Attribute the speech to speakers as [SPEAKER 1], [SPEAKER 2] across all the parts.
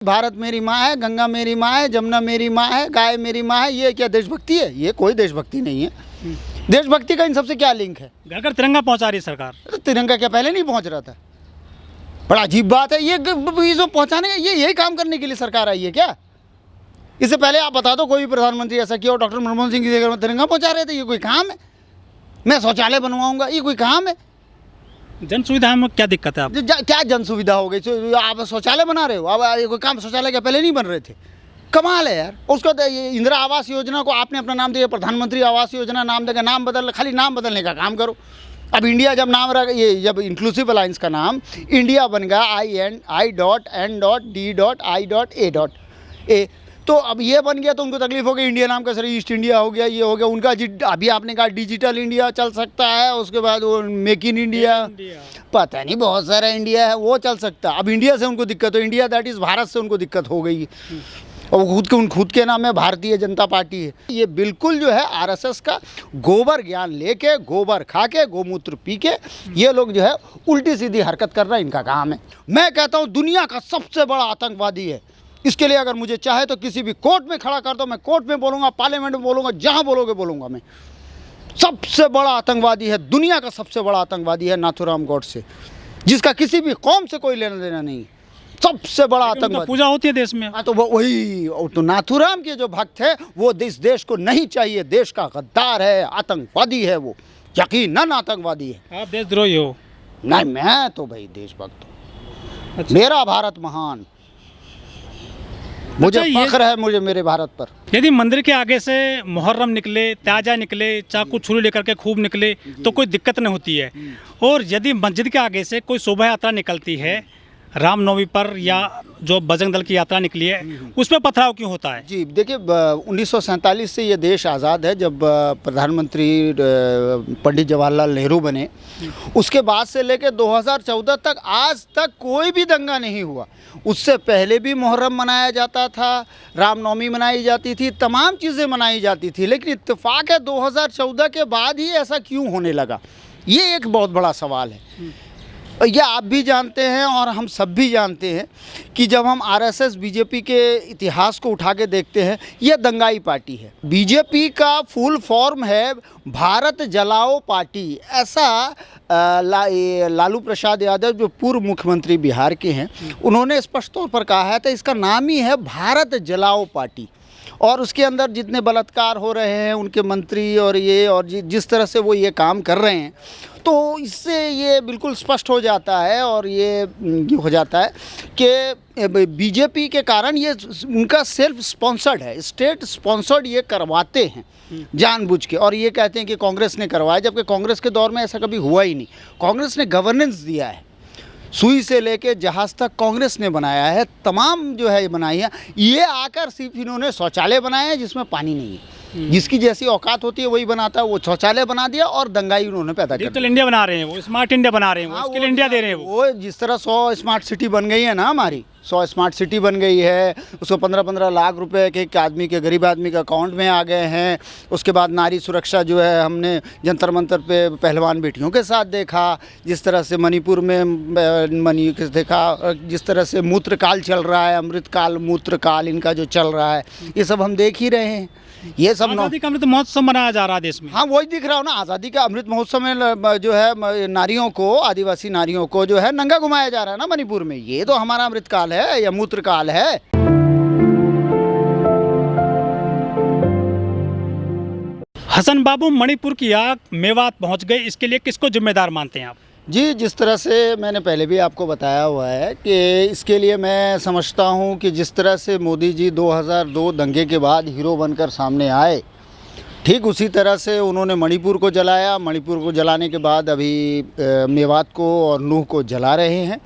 [SPEAKER 1] भारत मेरी माँ है, गंगा मेरी माँ है, जमुना मेरी माँ है, गाय मेरी माँ है, ये क्या देशभक्ति है? ये कोई देशभक्ति नहीं है। देशभक्ति का इन सबसे क्या लिंक है?
[SPEAKER 2] घर घर तिरंगा पहुंचा रही है सरकार।
[SPEAKER 1] तो तिरंगा क्या पहले नहीं पहुंच रहा था? बड़ा अजीब बात है ये जो पहुंचाने का, ये यही काम करने के लिए सरकार आई है क्या? इससे पहले आप बता दो कोई भी प्रधानमंत्री ऐसा किया और डॉक्टर मनमोहन सिंह के घर में तिरंगा पहुंचा रहे थे? ये कोई काम है? मैं शौचालय बनवाऊंगा, ये कोई काम है?
[SPEAKER 2] जन सुविधा में क्या दिक्कत है आप?
[SPEAKER 1] क्या जन सुविधा हो गई? आप शौचालय बना रहे हो? अब ये कोई काम शौचालय क्या पहले नहीं बन रहे थे? कमाल है यार। उसको तो ये इंदिरा आवास योजना को आपने अपना नाम दिया, प्रधानमंत्री आवास योजना नाम देगा, नाम बदल, खाली नाम बदलने का काम करो। अब इंडिया जब नाम रख, ये जब इंक्लूसिव अलायंस का नाम इंडिया बन गया, I.N.I.D.I.A. तो अब ये बन गया तो उनको तकलीफ हो गई, इंडिया नाम का सर ईस्ट इंडिया हो गया, ये हो गया उनका। अभी आपने कहा डिजिटल इंडिया चल सकता है, उसके बाद वो मेक इन इंडिया, पता नहीं बहुत सारा इंडिया है, वो चल सकता है। अब इंडिया से उनको दिक्कत हो, इंडिया दैट इज़ भारत से उनको दिक्कत हो गई। और खुद के नाम में भारतीय जनता पार्टी है। ये बिल्कुल जो है आरएसएस का गोबर ज्ञान लेके, गोबर खा के, गोमूत्र पी के ये लोग जो है उल्टी सीधी हरकत कर रहा है, इनका काम है। मैं कहता हूँ दुनिया का सबसे बड़ा आतंकवादी है। इसके लिए अगर मुझे चाहे तो किसी भी कोर्ट में खड़ा कर दो, मैं कोर्ट में बोलूँगा, पार्लियामेंट में बोलूँगा, जहाँ बोलोगे बोलूँगा। मैं सबसे बड़ा आतंकवादी है, दुनिया का सबसे बड़ा आतंकवादी है नाथूराम गॉडसे, जिसका किसी भी कौम से कोई लेना देना नहीं। सबसे बड़ा आतंकवादी।
[SPEAKER 2] पूजा होती है देश में।
[SPEAKER 1] हाँ तो वही तो नाथूराम के जो भक्त है वो इस देश को नहीं चाहिए। देश का गद्दार है, आतंकवादी है, वो यकीनन आतंकवादी है।
[SPEAKER 2] आप देशद्रोही हो?
[SPEAKER 1] नहीं, मैं तो भाई देशभक्त हूँ।
[SPEAKER 2] अच्छा।
[SPEAKER 1] मेरा भारत महान, मुझे फख्र है मुझे मेरे भारत पर।
[SPEAKER 2] यदि मंदिर के आगे से मुहर्रम निकले, ताजा निकले, चाकू छुरी लेकर के खूब निकले तो कोई दिक्कत नहीं होती है, और यदि मस्जिद के आगे से कोई शोभा यात्रा निकलती है रामनवमी पर या जो बजरंग दल की यात्रा निकली है, उसमें पथराव क्यों होता है?
[SPEAKER 1] जी देखिए, 1947 से ये देश आज़ाद है। जब प्रधानमंत्री पंडित जवाहरलाल नेहरू बने, उसके बाद से लेकर 2014 तक आज तक कोई भी दंगा नहीं हुआ। उससे पहले भी मुहर्रम मनाया जाता था, रामनवमी मनाई जाती थी, तमाम चीज़ें मनाई जाती थी, लेकिन इत्तेफाक है 2014 के बाद ही ऐसा क्यों होने लगा? ये एक बहुत बड़ा सवाल है। ये आप भी जानते हैं और हम सब भी जानते हैं कि जब हम आरएसएस बीजेपी के इतिहास को उठा के देखते हैं, ये दंगाई पार्टी है। बीजेपी का फुल फॉर्म है भारत जलाओ पार्टी। ऐसा लालू प्रसाद यादव जो पूर्व मुख्यमंत्री बिहार के हैं, उन्होंने स्पष्ट तौर पर कहा है, तो इसका नाम ही है भारत जलाओ पार्टी। और उसके अंदर जितने बलात्कार हो रहे हैं उनके मंत्री और ये और जिस तरह से वो ये काम कर रहे हैं, तो इससे ये बिल्कुल स्पष्ट हो जाता है और ये हो जाता है कि बीजेपी के कारण ये उनका सेल्फ स्पॉन्सर्ड है, स्टेट स्पॉन्सर्ड ये करवाते हैं जानबूझ के, और ये कहते हैं कि कांग्रेस ने करवाया, जबकि कांग्रेस के दौर में ऐसा कभी हुआ ही नहीं। कांग्रेस ने गवर्नेंस दिया है, सुई से लेके जहाज़ तक कांग्रेस ने बनाया है, तमाम जो है बनाई है। ये आकर सिर्फ इन्होंने शौचालय बनाए हैं जिसमें पानी नहीं है, जिसकी जैसी औकात होती है वही बनाता है, वो शौचालय बना दिया और दंगाई उन्होंने पैदा कर
[SPEAKER 2] डिजिटल इंडिया बना रहे हैं, वो स्मार्ट इंडिया बना रहे हैं, वो स्किल इंडिया दे रहे हैं।
[SPEAKER 1] वो जिस तरह 100 स्मार्ट सिटी बन गई है ना, हमारी 100 स्मार्ट सिटी बन गई है, उसको 15-15 लाख रुपए के एक आदमी के, गरीब आदमी के अकाउंट में आ गए हैं। उसके बाद नारी सुरक्षा जो है, हमने जंतर मंतर पे पहलवान बेटियों के साथ देखा, जिस तरह से मणिपुर में देखा, जिस तरह से मूत्रकाल चल रहा है, अमृतकाल मूत्रकाल इनका जो चल रहा है, ये सब हम देख ही रहे हैं। ये सब
[SPEAKER 2] आज़ादी का अमृत महोत्सव मनाया जा रहा है देश में।
[SPEAKER 1] हाँ वही दिख रहा हो ना, आज़ादी का अमृत महोत्सव में जो है नारियों को, आदिवासी नारियों को जो है नंगा घुमाया जा रहा है ना मणिपुर में। ये तो हमारा अमृतकाल है या मूत्रकाल है।
[SPEAKER 2] हसन बाबू, मणिपुर की आग मेवात पहुंच गई, इसके लिए किसको जिम्मेदार मानते हैं आप?
[SPEAKER 1] जी, जिस तरह से मैंने पहले भी आपको बताया हुआ है कि इसके लिए मैं समझता हूं कि जिस तरह से मोदी जी 2002 दंगे के बाद हीरो बनकर सामने आए, ठीक उसी तरह से उन्होंने मणिपुर को जलाया। मणिपुर को जलाने के बाद अभी मेवात को और नूह को जला रहे हैं।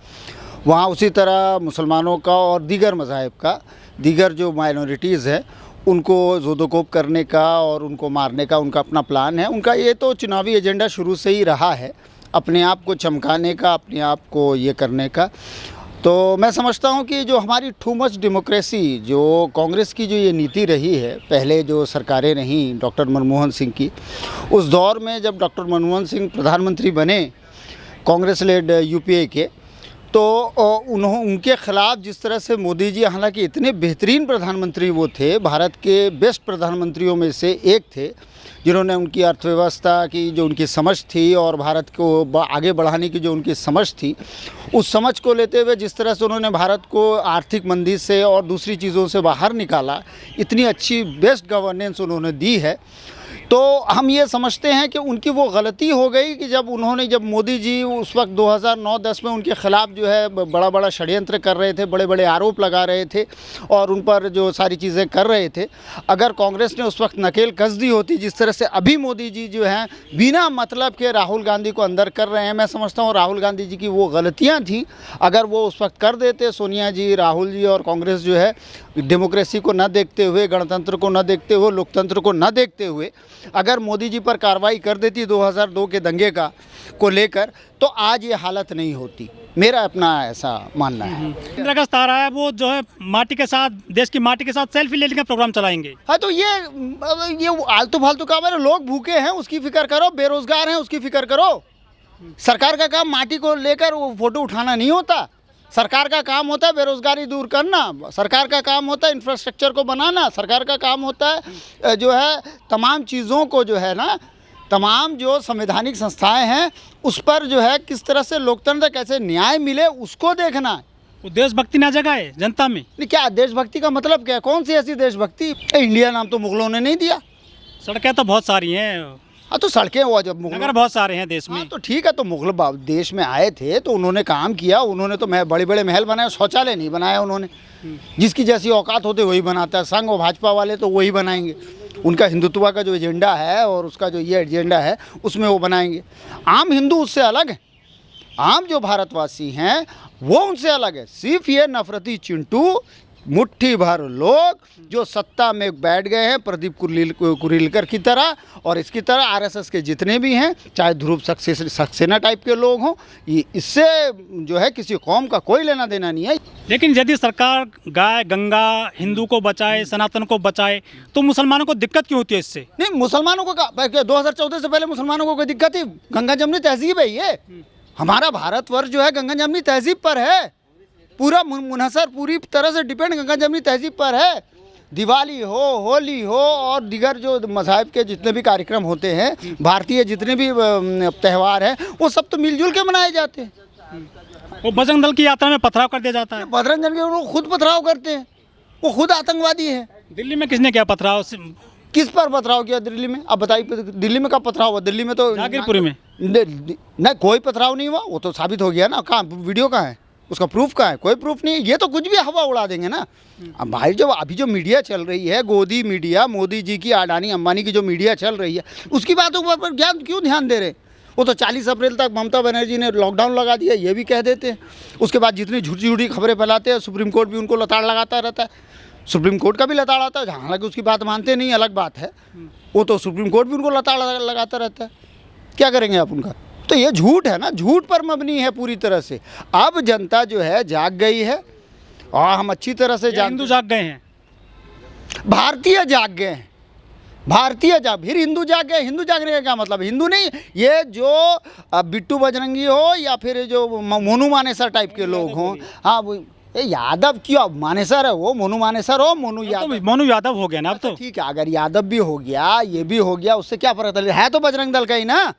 [SPEAKER 1] वहाँ उसी तरह मुसलमानों का और दीगर मज़ाहिब का, दीगर जो माइनॉरिटीज़ हैं, उनको ज़ोदोकोप करने का और उनको मारने का उनका अपना प्लान है। उनका ये तो चुनावी एजेंडा शुरू से ही रहा है, अपने आप को चमकाने का, अपने आप को ये करने का। तो मैं समझता हूँ कि जो हमारी टू मच डेमोक्रेसी, जो कांग्रेस की जो ये नीति रही है, पहले जो सरकारें रहीं डॉक्टर मनमोहन सिंह की, उस दौर में जब डॉक्टर मनमोहन सिंह प्रधानमंत्री बने कांग्रेस लेड यूपीए के, तो उनके खिलाफ जिस तरह से मोदी जी, हालांकि इतने बेहतरीन प्रधानमंत्री वो थे, भारत के बेस्ट प्रधानमंत्रियों में से एक थे, जिन्होंने उनकी अर्थव्यवस्था की जो उनकी समझ थी और भारत को आगे बढ़ाने की जो उनकी समझ थी, उस समझ को लेते हुए जिस तरह से उन्होंने भारत को आर्थिक मंदी से और दूसरी चीज़ों से बाहर निकाला, इतनी अच्छी बेस्ट गवर्नेंस उन्होंने दी है, तो हम ये समझते हैं कि उनकी वो गलती हो गई कि जब मोदी जी उस वक्त 2009-10 में उनके ख़िलाफ़ जो है बड़ा बड़ा षड्यंत्र कर रहे थे, बड़े बड़े आरोप लगा रहे थे और उन पर जो सारी चीज़ें कर रहे थे, अगर कांग्रेस ने उस वक्त नकेल कस दी होती, जिस तरह से अभी मोदी जी जो हैं बिना मतलब के राहुल गांधी को अंदर कर रहे हैं, मैं समझता हूँ राहुल गांधी जी की वो गलतियाँ थी, अगर वो उस वक्त कर देते, सोनिया जी, राहुल जी और कांग्रेस जो है डेमोक्रेसी को न देखते हुए, गणतंत्र को न देखते हुए, लोकतंत्र को न देखते हुए अगर मोदी जी पर कार्रवाई कर देती 2002 के दंगे को लेकर, तो आज ये हालत नहीं होती। मेरा अपना ऐसा मानना है।
[SPEAKER 2] 15 अगस्त आ रहा है, वो जो है माटी के साथ, देश की माटी के साथ सेल्फी लेने का प्रोग्राम चलाएंगे।
[SPEAKER 1] हाँ, तो ये आलतू फालतू काम है। लोग भूखे हैं उसकी फिक्र करो, बेरोजगार हैं उसकी फिक्र करो। सरकार का काम माटी को लेकर वो फोटो उठाना नहीं होता। सरकार का काम होता है बेरोजगारी दूर करना, सरकार का काम होता है इंफ्रास्ट्रक्चर को बनाना, सरकार का काम होता है जो है तमाम चीज़ों को जो है ना, तमाम जो संवैधानिक संस्थाएं हैं उस पर जो है किस तरह से लोकतंत्र कैसे न्याय मिले उसको देखना।
[SPEAKER 2] वो देशभक्ति ना जगाए जनता में।
[SPEAKER 1] नहीं, क्या देशभक्ति का मतलब क्या है? कौन सी ऐसी देशभक्ति? इंडिया नाम तो मुगलों ने नहीं दिया।
[SPEAKER 2] सड़कें तो बहुत सारी हैं।
[SPEAKER 1] हाँ, तो सड़कें हुआ जब
[SPEAKER 2] नगर बहुत सारे हैं देश में।
[SPEAKER 1] हाँ, तो ठीक है, तो मुगल देश में आए थे तो उन्होंने काम किया, उन्होंने तो बड़े बड़े महल बनाए, शौचालय नहीं बनाया उन्होंने। जिसकी जैसी औकात होते वही बनाता है। संघ और भाजपा वाले तो वही बनाएंगे, उनका हिंदुत्व का जो एजेंडा है और उसका जो ये एजेंडा है उसमें वो बनाएंगे। आम हिंदू उससे अलग है, आम जो भारतवासी हैं वो उनसे अलग है। सिर्फ ये नफरती चिंटू मुट्ठी भर लोग जो सत्ता में बैठ गए हैं, प्रदीप कुरेलकर की तरह और इसकी तरह आरएसएस के जितने भी हैं, चाहे ध्रुव सक्सेना टाइप के लोग हों, ये इससे जो है किसी कौम का कोई लेना देना नहीं है।
[SPEAKER 2] लेकिन यदि सरकार गाय गंगा हिंदू को बचाए, सनातन को बचाए, तो मुसलमानों को दिक्कत क्यों होती है इससे?
[SPEAKER 1] नहीं, मुसलमानों को 2014 से पहले मुसलमानों को कोई दिक्कत थी? गंगा जमनी तहजीब है ये। हमारा भारतवर्ष जो है गंगा जमनी तहजीब पर है, पूरा मुनहसर पूरी तरह से डिपेंड गंगा जमनी तहजीब पर है। दिवाली हो, होली हो और दीगर जो मज़हब के जितने भी कार्यक्रम होते हैं, भारतीय जितने भी त्यौहार हैं, वो सब तो मिलजुल के मनाए जाते हैं।
[SPEAKER 2] वो बजरंग दल की यात्रा में पथराव कर दिया जाता है।
[SPEAKER 1] बजरंग दल के लोग खुद पथराव करते हैं, वो खुद आतंकवादी है।
[SPEAKER 2] दिल्ली में किसने किया पथराव?
[SPEAKER 1] किस पर पथराव किया दिल्ली में? अब बताइए, दिल्ली में कब पथराव हुआ? दिल्ली में तो
[SPEAKER 2] जागीरपुरी में
[SPEAKER 1] नहीं, कोई पथराव नहीं हुआ। वो तो साबित हो गया ना। कहाँ वीडियो कहाँ है? उसका प्रूफ कहाँ है? कोई प्रूफ नहीं है। ये तो कुछ भी हवा उड़ा देंगे ना। अब भाई जो अभी जो मीडिया चल रही है, गोदी मीडिया, मोदी जी की, अडानी अंबानी की जो मीडिया चल रही है, उसकी बातों पर क्यों ध्यान दे रहे? वो तो 40 अप्रैल तक ममता बनर्जी ने लॉकडाउन लगा दिया, ये भी कह देते हैं। उसके बाद जितनी झूठी झूठी खबरें फैलाते हैं, सुप्रीम कोर्ट भी उनको लताड़ लगाता रहता है। सुप्रीम कोर्ट का भी लताड़ आता है, हालांकि उसकी बात मानते नहीं, अलग बात है। वो तो सुप्रीम कोर्ट भी उनको लताड़ लगाता रहता है। क्या करेंगे आप उनका? तो ये झूठ है ना, झूठ पर मबनी है पूरी तरह से। अब जनता जो है जाग गई है और हम अच्छी तरह से
[SPEAKER 2] हिंदू जाग गए हैं,
[SPEAKER 1] भारतीय जाग गए हैं। भारतीय फिर हिंदू जाग गए। हिंदू जागने का क्या मतलब? हिंदू नहीं, ये जो बिट्टू बजरंगी हो या फिर जो मोनू मानेसर टाइप के लोग हों। हाँ, वो यादव क्यों? मानेसर है वो, मोनू मानेसर हो, मोनू
[SPEAKER 2] यादव हो गया ना अब तो।
[SPEAKER 1] ठीक है, अगर यादव भी हो गया, ये भी हो गया, उससे क्या फर्क है? तो बजरंग दल का ही ना।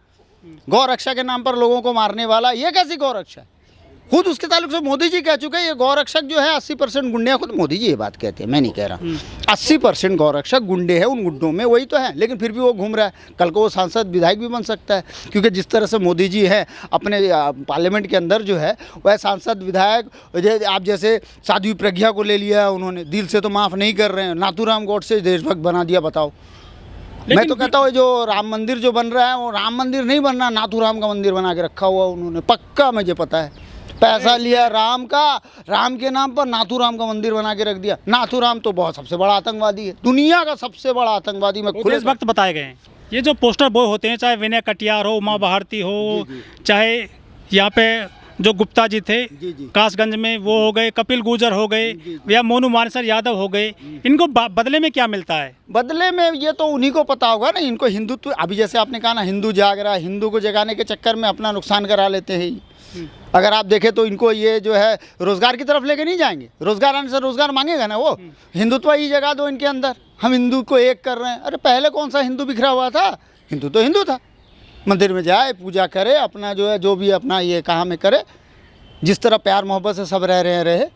[SPEAKER 1] गौ रक्षा के नाम पर लोगों को मारने वाला, ये कैसी गौ रक्षा है? खुद उसके ताल्लुक से मोदी जी कह चुके हैं, ये गौ रक्षक जो है 80% गुंडे हैं। खुद मोदी जी ये बात कहते हैं, मैं नहीं कह रहा। 80% गौ रक्षक गुंडे हैं, उन गुंडों में वही तो है। लेकिन फिर भी वो घूम रहा है। कल को वो सांसद विधायक भी बन सकता है, क्योंकि जिस तरह से मोदी जी हैं अपने पार्लियामेंट के अंदर जो है, वह सांसद विधायक, आप जैसे साध्वी प्रज्ञा को ले लिया उन्होंने, दिल से तो माफ़ नहीं कर रहे हैं। नाथूराम गौडसे देशभक्त बना दिया, बताओ। मैं तो कहता हूँ जो राम मंदिर जो बन रहा है, वो राम मंदिर नहीं बन रहा, नाथूराम का मंदिर बना के रखा हुआ उन्होंने, पक्का मुझे पता है। पैसा लिया राम का, राम के नाम पर नाथूराम का मंदिर बना के रख दिया। नाथूराम तो बहुत सबसे बड़ा आतंकवादी है, दुनिया का सबसे बड़ा आतंकवादी। मैं खुले
[SPEAKER 2] वक्त बताए गए हैं। ये जो पोस्टर बॉय होते हैं, चाहे विनय कटियार हो, उमा भारती हो, चाहे यहाँ पे जो गुप्ता जी थे कासगंज में, वो हो गए, कपिल गुर्जर हो गए, या मोनू मानेसर यादव हो गए, इनको बदले में क्या मिलता है? बदले में ये तो उन्हीं को पता होगा ना। इनको हिंदुत्व, अभी जैसे आपने कहा ना, हिंदू जाग रहा है, हिंदू को जगाने के चक्कर में अपना नुकसान करा लेते हैं।
[SPEAKER 1] अगर आप देखें तो इनको ये जो है रोजगार की तरफ लेके नहीं जाएंगे, रोजगार आने से रोजगार मांगेगा ना वो। हिंदुत्व ही जगा दो इनके अंदर, हम हिंदू को एक कर रहे हैं। अरे पहले कौन सा हिंदू बिखरा हुआ था? हिंदू तो हिंदू था, मंदिर में जाए, पूजा करे, अपना जो है जो भी अपना ये कहाँ में करे, जिस तरह प्यार मोहब्बत से सब रह रहे हैं रहे।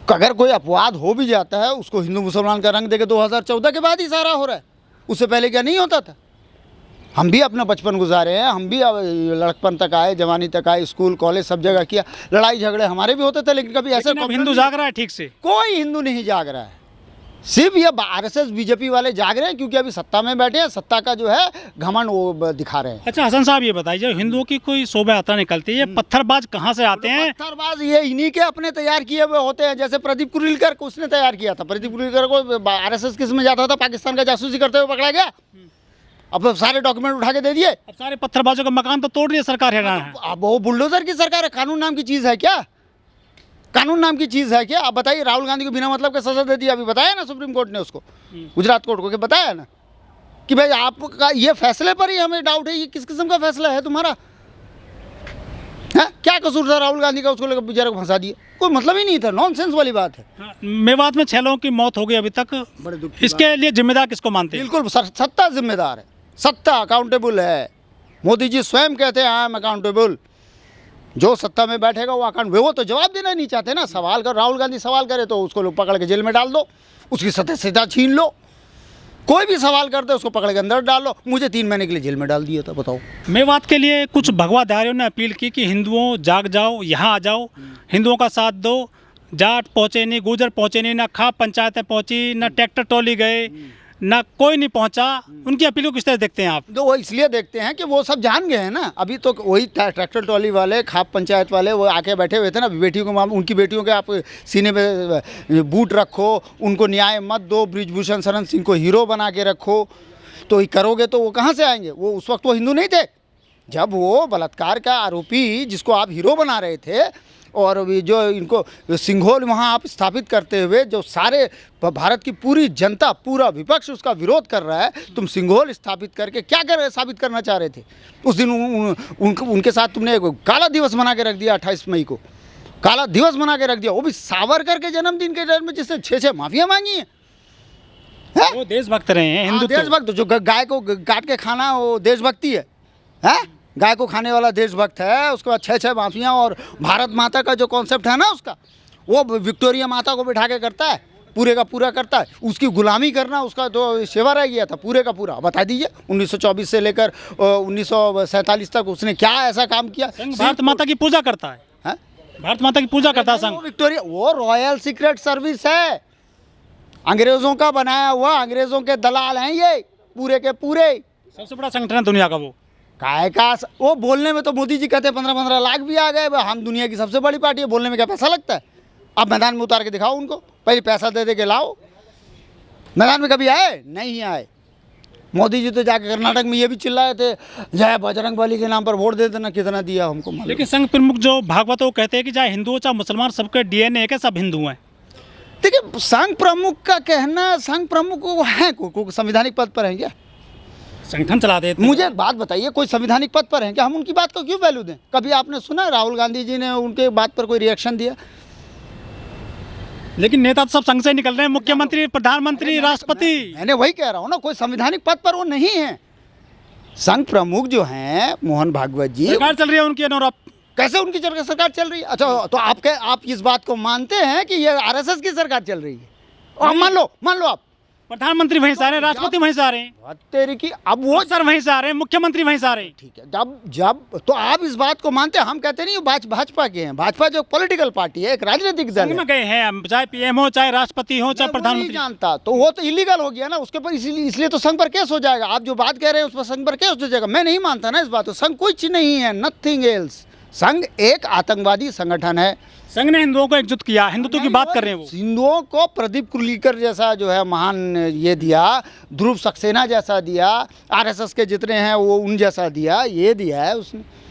[SPEAKER 1] अगर कोई अपवाद हो भी जाता है उसको हिंदू मुसलमान का रंग देके 2014 के बाद ही सारा हो रहा है, उससे पहले क्या नहीं होता था? हम भी अपना बचपन गुजारे हैं, हम भी लड़कपन तक आए, जवानी तक आए, स्कूल कॉलेज सब जगह किया, लड़ाई झगड़े हमारे भी होते थे, लेकिन कभी ऐसे
[SPEAKER 2] लेकिन अब हिंदू जाग रहा है ठीक से?
[SPEAKER 1] कोई हिंदू नहीं जाग रहा है। सिर्फ ये आरएसएस बीजेपी वाले जाग रहे हैं क्योंकि अभी सत्ता में बैठे हैं, सत्ता का जो है घमंड वो दिखा रहे हैं।
[SPEAKER 2] अच्छा हसन साहब ये बताइए, हिंदुओं की कोई शोभा यात्रा निकलती है, ये पत्थरबाज कहाँ से आते हैं?
[SPEAKER 1] पत्थरबाज ये इन्हीं के अपने तैयार किए हुए होते हैं। जैसे प्रदीप कुरेलकर को उसने तैयार किया था, प्रदीप कुरेलकर को आरएसएस किस में जाता था, पाकिस्तान का जासूसी करते हुए पकड़ा गया। अब तो सारे डॉक्यूमेंट उठा के दे दिए।
[SPEAKER 2] अब सारे पत्थरबाजों का मकान तो तोड़ दिया सरकार हरियाणा।
[SPEAKER 1] अब वो बुलडोजर की सरकार है। कानून नाम की चीज़ है क्या? कानून नाम की चीज़ है क्या? आप बताइए, राहुल गांधी को बिना मतलब के सजा दे दी, अभी बताया ना सुप्रीम कोर्ट ने उसको, गुजरात कोर्ट को, कि बताया ना कि भाई आपका ये फैसले पर ही हमें डाउट है। ये किस किस्म का फैसला है तुम्हारा? है क्या कसूर था राहुल गांधी का? उसको लेकर बेचारे को फंसा दिए, कोई मतलब ही नहीं था। नॉनसेंस वाली बात है।
[SPEAKER 2] हाँ, मेवात में 6 लोगों की मौत हो गई अभी तक।
[SPEAKER 1] बड़े दुख की
[SPEAKER 2] इसके लिए जिम्मेदार किसको मानते हैं?
[SPEAKER 1] बिल्कुल सत्ता जिम्मेदार है, सत्ता अकाउंटेबल है। मोदी जी स्वयं कहते हैं आई एम अकाउंटेबल। जो सत्ता में बैठेगा वो अकाउंट, वो तो जवाब देना नहीं चाहते ना। सवाल कर, राहुल गांधी सवाल करे तो उसको लोग पकड़ के जेल में डाल दो, उसकी सदस्यता छीन लो। कोई भी सवाल करते उसको पकड़ के अंदर डाल लो। मुझे 3 महीने के लिए जेल में डाल दिया था, बताओ।
[SPEAKER 2] मेवात के लिए कुछ भगवाधारियों ने अपील की कि हिंदुओं जाग जाओ, यहाँ आ जाओ, हिंदुओं का साथ दो। जाट पहुँचे नहीं, गुर्जर पहुँचे नहीं, ना खाप पंचायतें पहुँची, ना ट्रैक्टर ट्रॉली गए, ना कोई नहीं पहुंचा। उनकी अपील को किस तरह देखते हैं आप?
[SPEAKER 1] तो वो इसलिए देखते हैं कि वो सब जान गए हैं ना। अभी तो वही ट्रैक्टर ट्रॉली वाले, खाप पंचायत वाले वो आके बैठे हुए थे ना। बेटियों को, उनकी बेटियों के आप सीने पे बूट रखो, उनको न्याय मत दो, ब्रिजभूषण शरण सिंह को हीरो बना के रखो, तो करोगे तो वो कहाँ से आएंगे? वो उस वक्त वो हिंदू नहीं थे जब वो बलात्कार का आरोपी जिसको आप हीरो बना रहे थे, और जो इनको सिंघोल वहाँ आप स्थापित करते हुए जो सारे भारत की पूरी जनता, पूरा विपक्ष उसका विरोध कर रहा है, तुम सिंघोल स्थापित करके क्या साबित करना चाह रहे थे? उस दिन उनके साथ तुमने एक काला दिवस बना के रख दिया, 28 मई को काला दिवस बना के रख दिया, वो भी सावरकर के जन्मदिन के दिन में, जिसने 6 माफिया मांगी है।
[SPEAKER 2] वो देशभक्त रहे हैं, हिंदू
[SPEAKER 1] देशभक्त। जो गाय को काट के खाना वो देशभक्ति है? गाय को खाने वाला देशभक्त है। उसके बाद 6 माफिया, और भारत माता का जो कॉन्सेप्ट है ना उसका, वो विक्टोरिया माता को बिठा के करता है, पूरे का पूरा करता है। उसकी गुलामी करना उसका जो सेवा रह गया था पूरे का पूरा। बता दीजिए 1924 से लेकर 1947 तक उसने क्या ऐसा काम किया?
[SPEAKER 2] भारत माता की पूजा करता है, भारत माता की पूजा करता है संघ।
[SPEAKER 1] विक्टोरिया वो रॉयल सीक्रेट सर्विस है, अंग्रेजों का बनाया हुआ, अंग्रेजों के दलाल हैं ये पूरे के पूरे।
[SPEAKER 2] सबसे बड़ा संगठन है दुनिया का वो।
[SPEAKER 1] काय का वो बोलने में तो मोदी जी कहते हैं 15-15 लाख भी आ गए, हम दुनिया की सबसे बड़ी पार्टी है। बोलने में क्या पैसा लगता है? आप मैदान में उतार के दिखाओ उनको, पहले पैसा दे के लाओ। मैदान में कभी आए? नहीं आए। मोदी जी तो जाके कर्नाटक में ये भी चिल्लाए थे, जय बजरंग बली के नाम पर वोट दे देना, कितना दिया हमको।
[SPEAKER 2] लेकिन संघ प्रमुख जो भागवत वो कहते हैं कि चाहे हिंदू हो चाहे मुसलमान, सबके DNA के सब हिंदू हैं।
[SPEAKER 1] देखिए संघ प्रमुख का कहना, संघ प्रमुख वो है को संवैधानिक पद पर है क्या?
[SPEAKER 2] संगठन चलाते हैं।
[SPEAKER 1] मुझे एक बात बताइए, कोई संवैधानिक पद पर है क्या? हम उनकी बात को क्यों वैल्यू दें? कभी आपने सुना राहुल गांधी जी ने उनके बात पर कोई रिएक्शन दिया?
[SPEAKER 2] लेकिन नेता तो सब संघ से निकल रहे हैं, मुख्यमंत्री, प्रधानमंत्री, राष्ट्रपति।
[SPEAKER 1] मैंने वही कह रहा हूँ ना, कोई संवैधानिक पद पर वो नहीं है। संघ प्रमुख जो हैं मोहन भागवत जी,
[SPEAKER 2] सरकार चल रही है उनकी। और
[SPEAKER 1] कैसे उनकी सरकार चल रही है? अच्छा, तो आप इस बात को मानते हैं कि ये आरएसएस की सरकार चल रही है? और मान लो आप
[SPEAKER 2] प्रधानमंत्री वहीं से आ रहे हैं, राष्ट्रपति वहीं से आ रहे हैं,
[SPEAKER 1] तेरी की अब वो
[SPEAKER 2] सर वहीं से आ रहे हैं, मुख्यमंत्री वहीं से आ रहे हैं।
[SPEAKER 1] ठीक है, जब तो आप इस बात को मानते हैं। हम कहते नहीं भाजपा के हैं। भाजपा जो पॉलिटिकल पार्टी है, एक राजनीतिक दल है।
[SPEAKER 2] गए हैं, चाहे PM हो, चाहे राष्ट्रपति हो, चाहे प्रधानमंत्री।
[SPEAKER 1] जानता तो वो तो इलीगल हो गया ना उसके पर, इसलिए तो संघ पर केस हो जाएगा। आप जो बात कह रहे हैं उस पर संघ पर केस हो जाएगा। मैं नहीं मानता ना इस बात को। संघ कुछ नहीं है, नथिंग एल्स। संघ एक आतंकवादी संगठन है।
[SPEAKER 2] संघ ने हिंदुओं को एकजुट किया, हिंदुत्व की बात कर रहे हैं वो।
[SPEAKER 1] हिंदुओं को प्रदीप कुरेलकर जैसा जो है महान ये दिया, ध्रुव सक्सेना जैसा दिया, आरएसएस के जितने हैं वो उन जैसा दिया, ये दिया है उसने।